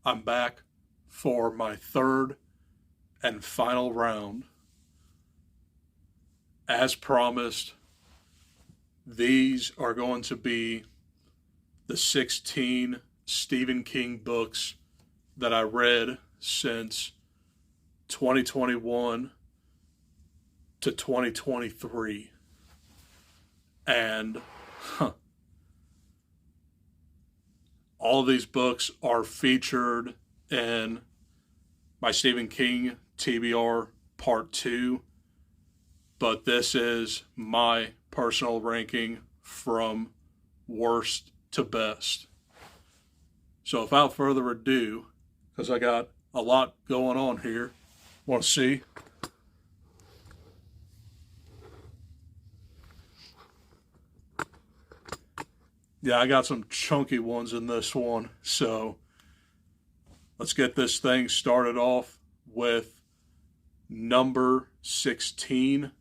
I'm back for my third and final round. As promised, these are going to be the 16 Stephen King books that I read since 2021 to 2023. And all of these books are featured in my Stephen King TBR Part 2, but this is my personal ranking from worst to best. So without further ado, because I got a lot going on here, want to see? Yeah, I got some chunky ones in this one. So let's get this thing started off with number 16,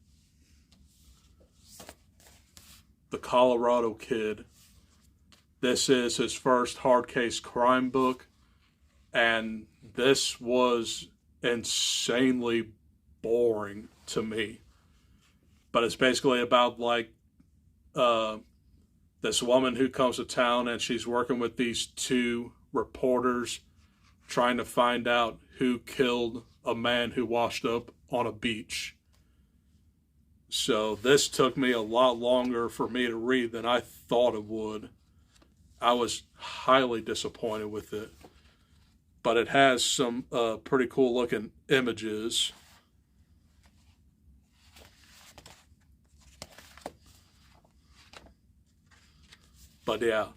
The Colorado Kid. This is his first hard case crime book, and this was insanely boring to me. But it's basically about this woman who comes to town and she's working with these two reporters trying to find out who killed a man who washed up on a beach. So this took me a lot longer for me to read than I thought it would. I was highly disappointed with it. But it has some pretty cool looking images. But yeah,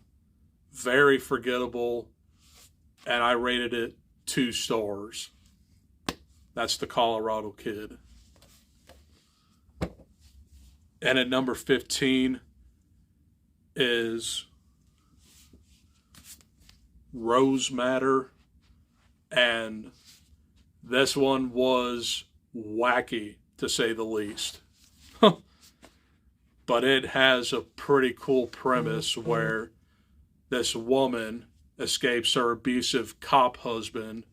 very forgettable. And I rated it 2 stars. That's The Colorado Kid. And at number 15 is Rose Matter. And this one was wacky, to say the least. But it has a pretty cool premise where this woman escapes her abusive cop husband,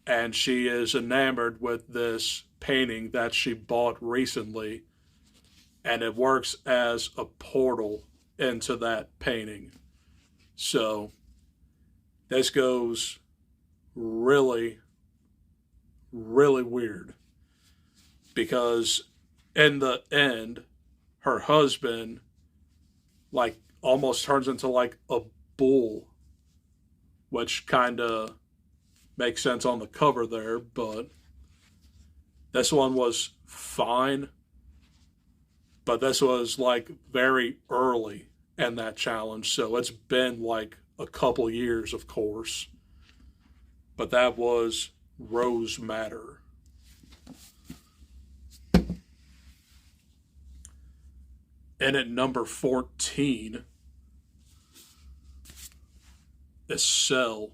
and she is enamored with this painting that she bought recently, and it works as a portal into that painting. So this goes really, really weird, because in the end, her husband almost turns into a bull, which kind of makes sense on the cover there. But this one was fine, but this was very early in that challenge, so it's been a couple years, of course. But that was Rose Matter. And at number 14 is Cell.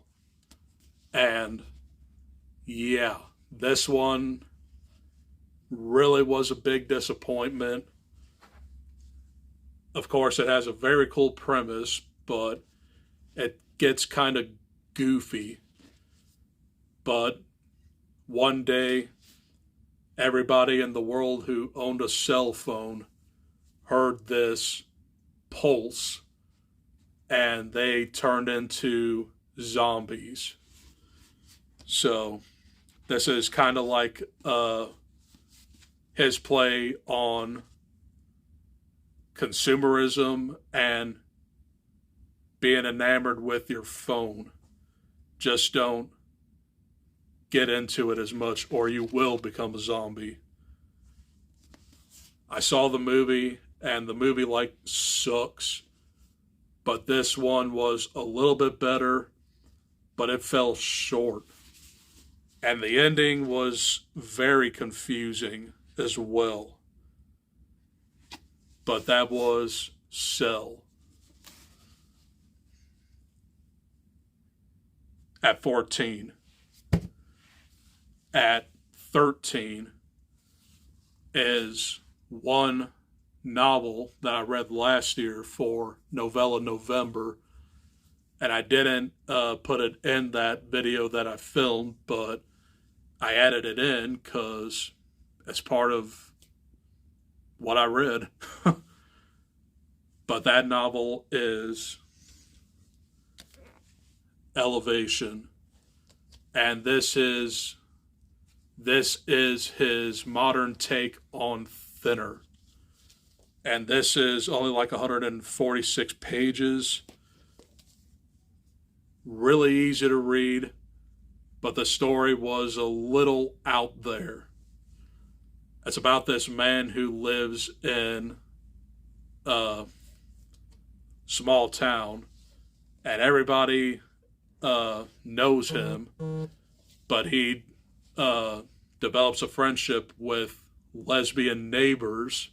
And yeah, this one really was a big disappointment. Of course, it has a very cool premise, but it gets kind of goofy. But one day, everybody in the world who owned a cell phone heard this pulse, and they turned into zombies. So this is kind of like his play on consumerism and being enamored with your phone. Just don't get into it as much, or you will become a zombie. I saw the movie, and the movie sucks, but this one was a little bit better, but it fell short. And the ending was very confusing as well. But that was Cell. At 14. At 13 is one novel that I read last year for Novella November, and I didn't put it in that video that I filmed, but I added it in because it's part of what I read. But that novel is Elevation, and this is his modern take on Thinner. And this is only like 146 pages. Really easy to read, but the story was a little out there. It's about this man who lives in a small town, and everybody knows him, but he develops a friendship with lesbian neighbors.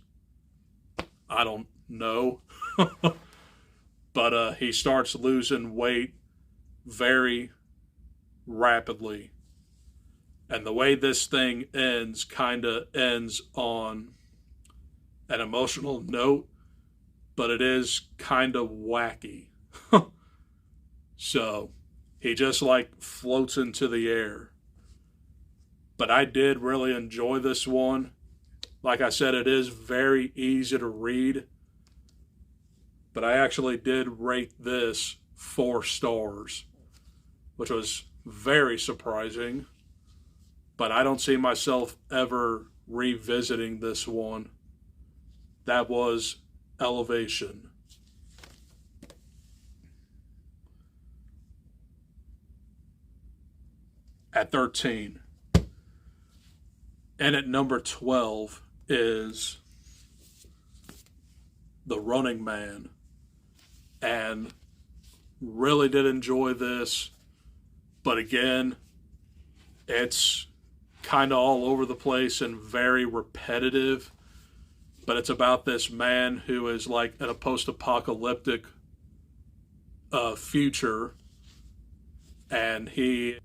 I don't know. But he starts losing weight very rapidly. And the way this thing ends kind of ends on an emotional note, but it is kind of wacky. So he just like floats into the air. But I did really enjoy this one. Like I said, it is very easy to read. But I actually did rate this 4 stars, which was very surprising. But I don't see myself ever revisiting this one. That was Elevation. At 13. And at number 12 is The Running Man. And really did enjoy this. But again, it's kind of all over the place and very repetitive. But it's about this man who is like in a post-apocalyptic future. And he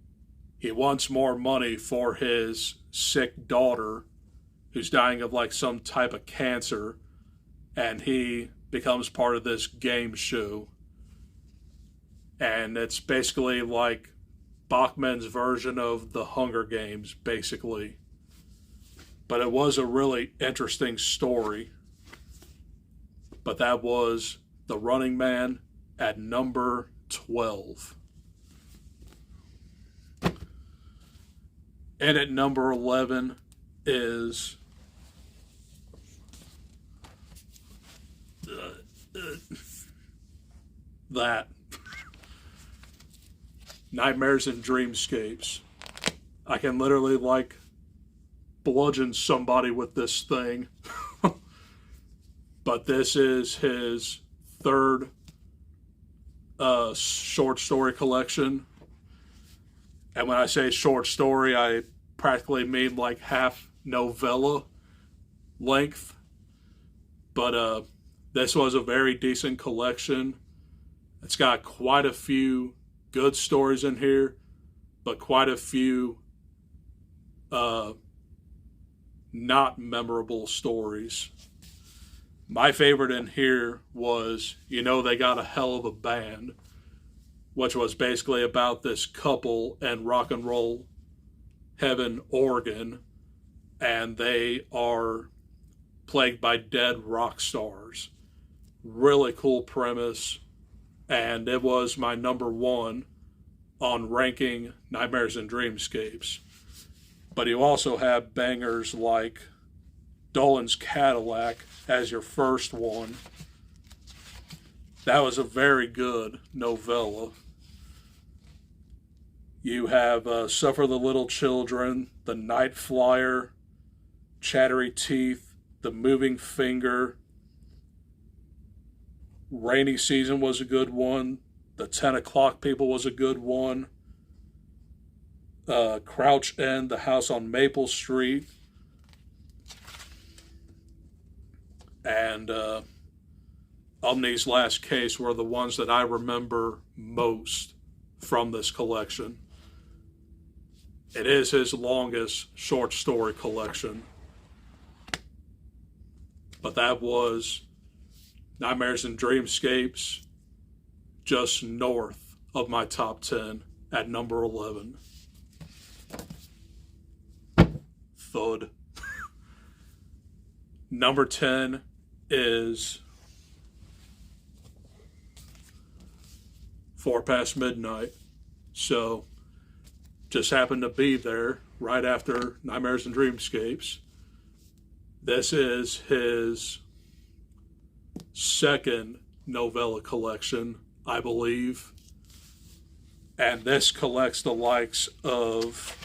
wants more money for his sick daughter who's dying of like some type of cancer, and he becomes part of this game show. And it's basically like Bachman's version of the Hunger Games, basically. But it was a really interesting story. But that was The Running Man at number 12. And at number 11 is that Nightmares and Dreamscapes. I can literally like bludgeon somebody with this thing. But this is his third short story collection. And when I say short story, I practically mean like half novella length. But this was a very decent collection. It's got quite a few good stories in here, but quite a few not memorable stories. My favorite in here was You Know They Got a Hell of a Band, which was basically about this couple in Rock and Roll Heaven, Oregon, and they are plagued by dead rock stars. Really cool premise, and it was my number 1 on ranking Nightmares and Dreamscapes. But you also have bangers like Dolan's Cadillac as your first one. That was a very good novella. You have Suffer the Little Children, The Night Flyer, Chattery Teeth, The Moving Finger. Rainy Season was a good one. The 10 O'Clock People was a good one. Crouch End, The House on Maple Street. And Omni's Last Case were the ones that I remember most from this collection. It is his longest short story collection. But that was Nightmares and Dreamscapes, just north of my top 10 at number 11. Thud. Number 10 is 4 Past Midnight. So, just happened to be there right after Nightmares and Dreamscapes. This is his second novella collection, I believe. And this collects the likes of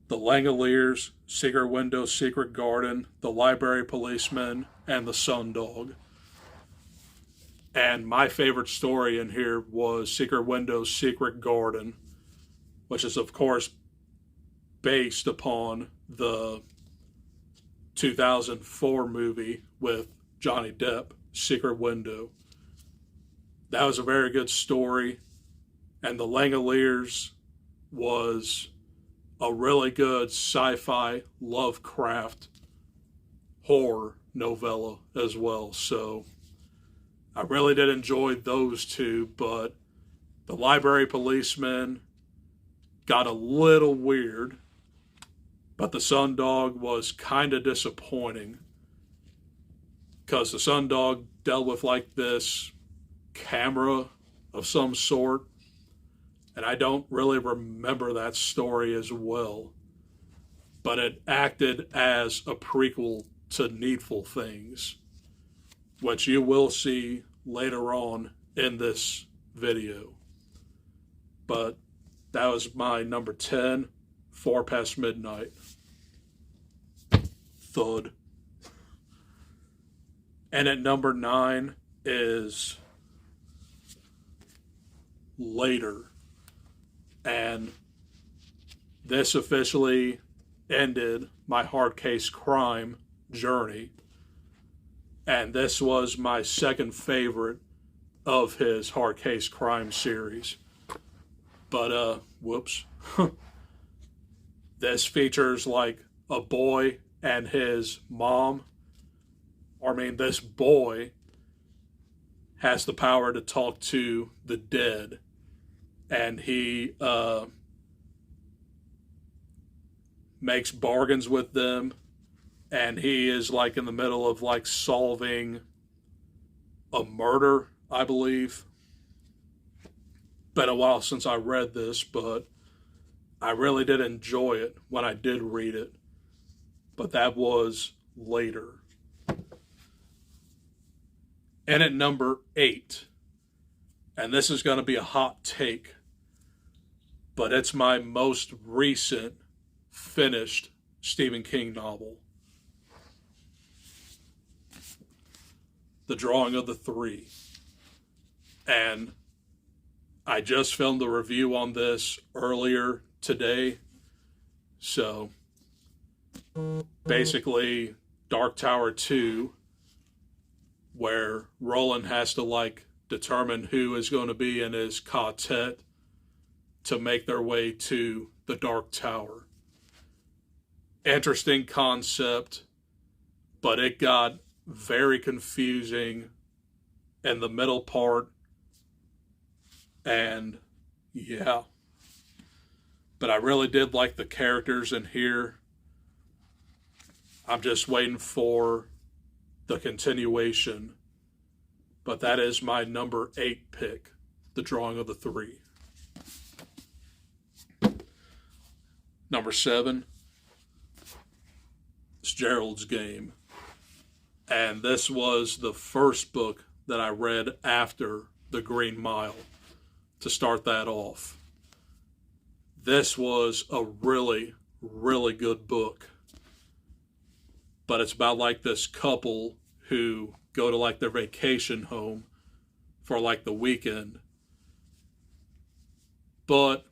The Langoliers, Secret Window, Secret Garden, The Library Policeman, and The Sundog. And my favorite story in here was Secret Window's Secret Garden, which is, of course, based upon the 2004 movie with Johnny Depp, Secret Window. That was a very good story. And The Langoliers was a really good sci-fi Lovecraft horror novella as well. So I really did enjoy those two, but The Library Policeman got a little weird, but The Sundog was kind of disappointing because The Sundog dealt with like this camera of some sort, and I don't really remember that story as well, but it acted as a prequel to Needful Things, which you will see later on in this video. But that was my number 10, 4 Past Midnight. Thud. And at number 9 is Later. And this officially ended my hard case crime journey. And this was my second favorite of his hard case crime series. But, whoops. This features like a boy and his mom. This boy has the power to talk to the dead. And he makes bargains with them. And he is like in the middle of like solving a murder, I believe. Been a while since I read this, but I really did enjoy it when I did read it. But that was Later. And at number 8, and this is going to be a hot take, but it's my most recent finished Stephen King novel, The Drawing of the Three. And I just filmed a review on this earlier today. So basically Dark Tower 2, where Roland has to like determine who is going to be in his quartet to make their way to the Dark Tower. Interesting concept, but it got very confusing in the middle part. And yeah, but I really did like the characters in here. I'm just waiting for the continuation. But that is my number 8 pick, The Drawing of the Three. Number 7 is Gerald's Game. And this was the first book that I read after The Green Mile to start that off. This was a really, really good book. But it's about like this couple who go to like their vacation home for like the weekend. But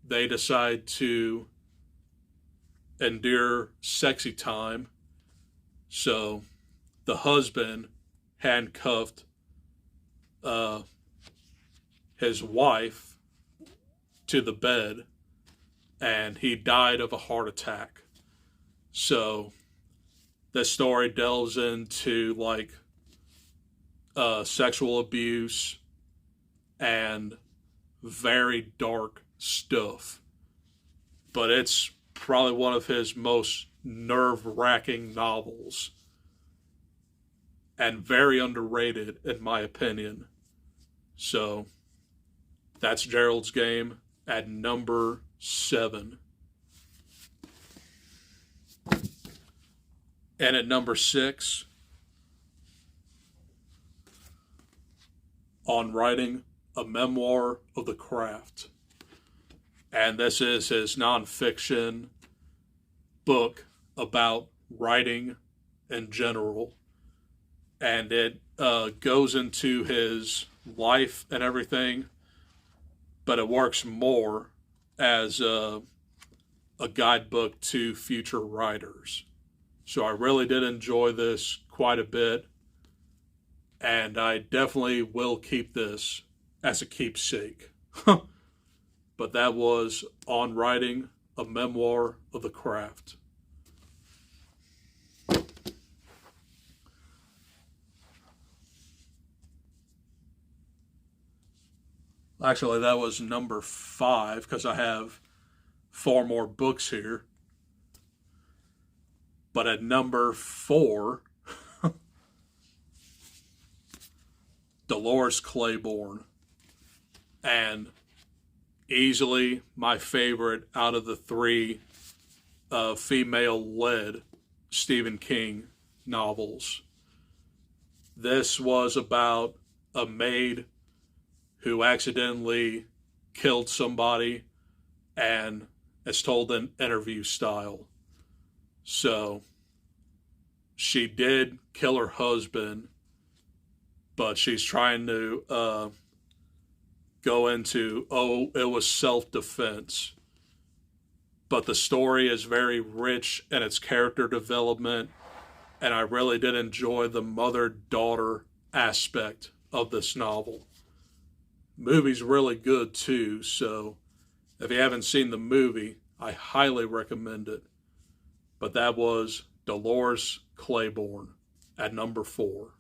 they decide to endure sexy time. So the husband handcuffed his wife to the bed, and he died of a heart attack. So this story delves into like sexual abuse, and very dark stuff. But it's probably one of his most nerve-wracking novels, and very underrated in my opinion. So that's Gerald's Game at number 7. And at number 6, On Writing a Memoir of the Craft. And this is his nonfiction book about writing in general. And it goes into his life and everything, but it works more as a guidebook to future writers. So I really did enjoy this quite a bit, and I definitely will keep this as a keepsake. But that was On Writing a Memoir of the Craft. Actually, that was number 5 because I have 4 more books here. But at number 4, Dolores Claiborne. And easily my favorite out of the 3 female-led Stephen King novels. This was about a maid who accidentally killed somebody, and it's told in interview style. So she did kill her husband, but she's trying to go into, it was self-defense. But the story is very rich in its character development, and I really did enjoy the mother-daughter aspect of this novel. Movie's really good too, so if you haven't seen the movie, I highly recommend it. But that was Dolores Claiborne at number 4.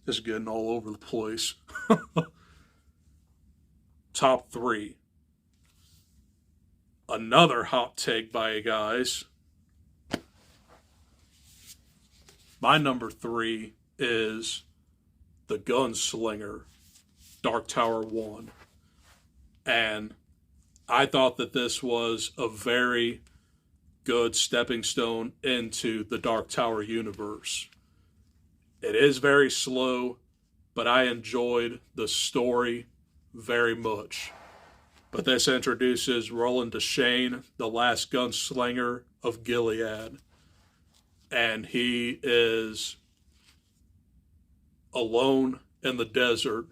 Just getting all over the place. Top 3. Another hot take by you guys. My number 3 is The Gunslinger, Dark Tower 1. And I thought that this was a very good stepping stone into the Dark Tower universe. It is very slow, but I enjoyed the story very much. But this introduces Roland Deschain, the last gunslinger of Gilead. And he is alone in the desert,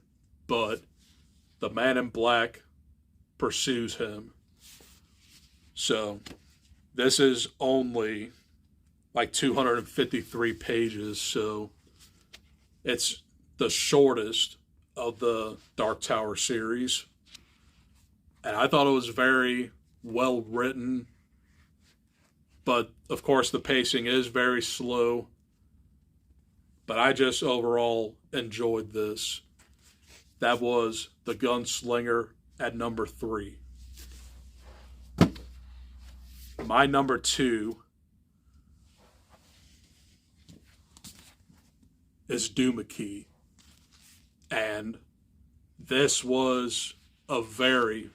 but the man in black pursues him. So this is only like 253 pages, so it's the shortest of the Dark Tower series. And I thought it was very well written, but of course the pacing is very slow. But I just overall enjoyed this. That was The Gunslinger at number 3. My number 2 is Doomakey. And this was a very,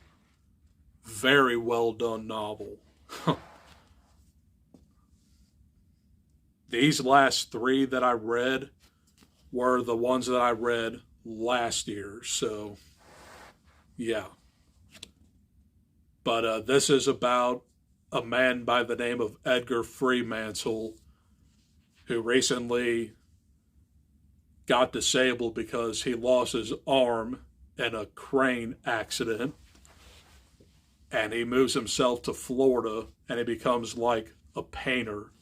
very well done novel. These last 3 that I read were the ones that I read last year. So, yeah. But this is about a man by the name of Edgar Freemantle who recently got disabled because he lost his arm in a crane accident. And he moves himself to Florida and he becomes like a painter.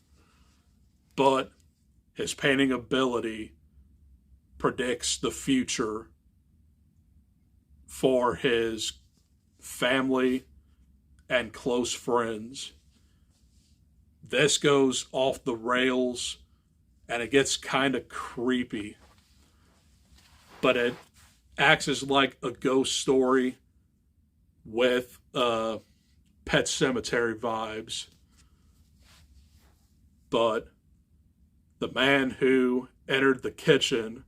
But his painting ability predicts the future for his family and close friends. This goes off the rails and it gets kind of creepy, but it acts as like a ghost story with Pet Sematary vibes. But the man who entered the kitchen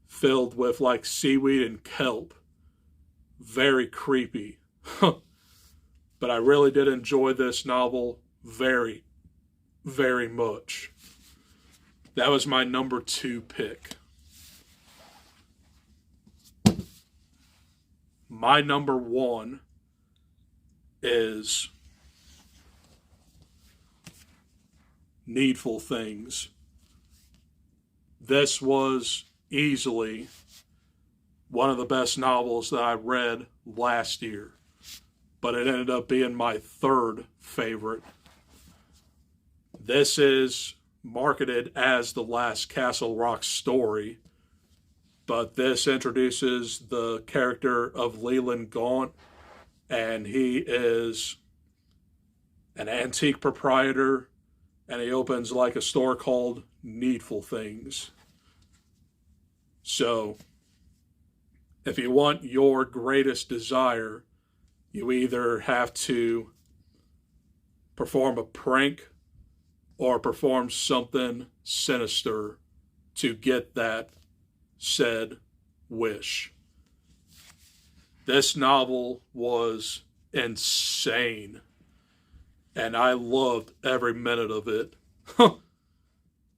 filled with like seaweed and kelp, very creepy. But I really did enjoy this novel very, very much. That was my number 2 pick. My number 1 is Needful Things. This was easily one of the best novels that I read last year, but it ended up being my 3rd favorite. This is marketed as the last Castle Rock story, but this introduces the character of Leland Gaunt, and he is an antique proprietor, and he opens like a store called Needful Things. So, if you want your greatest desire, you either have to perform a prank or perform something sinister to get that said wish. This novel was insane, and I loved every minute of it.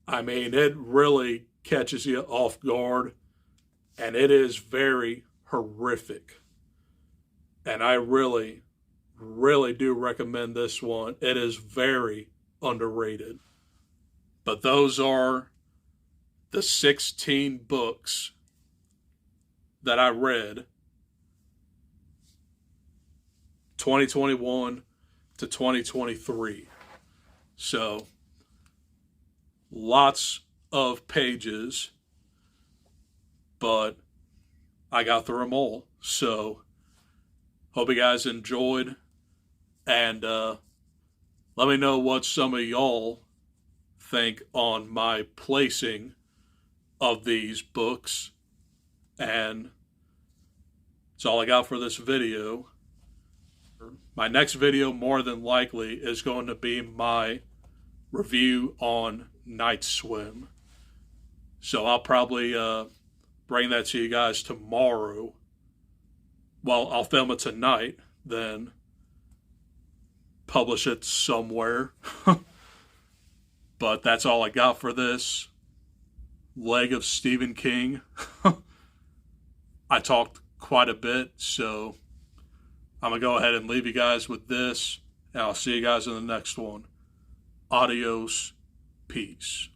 I mean, it really catches you off guard, and it is very horrific. And I really, really do recommend this one. It is very underrated. But those are the 16 books that I read 2021 to 2023. So, lots of pages, but I got through them all. So, hope you guys enjoyed, and let me know what some of y'all think on my placing of these books. And that's all I got for this video. My next video, more than likely, is going to be my review on Night Swim. So I'll probably bring that to you guys tomorrow. Well, I'll film it tonight, then publish it somewhere. But that's all I got for this leg of Stephen King. I talked quite a bit, so I'm going to go ahead and leave you guys with this, and I'll see you guys in the next one. Adios. Peace.